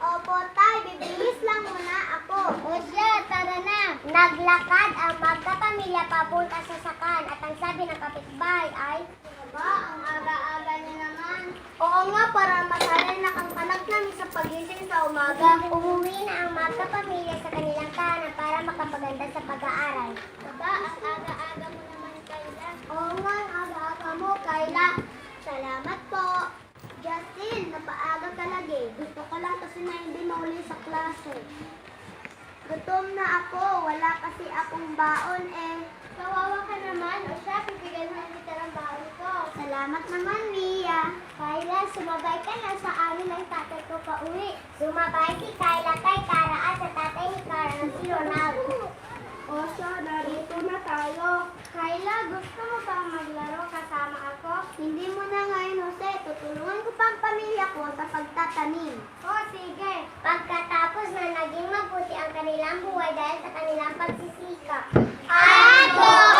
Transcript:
Opo, tay. Bibihis lang muna ako. O siya, tara na. Naglakad ang magkapamilya papunta sa sakan at ang sabi ng kapitbahay ay, Ba, ang aga-aga niya naman. Oo nga, para masanay na ang anak namin sa pagising sa umaga. umuwi na ang magkapamilya sa kanilang tahanan para makapaganda sa pag-aaral. Ba, ang aga-aga mo naman, Kayla. Oo nga, ang aga-aga mo, Kayla. Salamat po. Justin, napaaga ka lagi. Gusto ko lang kasi na hindi mauli sa klase. Gutom na ako. Wala kasi akong baon eh. Kawawa ka naman. O siya, pipigyan na kita ng baon ko. Salamat naman, Mia. Kayla, sumabay ka na sa amin ng tatay ko pauwi. Sumabay si Kayla kay Kara at sa tatay ni Kara na si Ronaldo. O siya, narito na tayo. Kayla, gusto mo bang maglaro kasama ako? Hindi mo na ngayon, Jose. Tutulungan ko pa ang pamilya ko sa pagtatanim. O sige, pagkatapos na naging mabuti ang kanilang buhay dahil sa kanilang pagsisikap. Ago!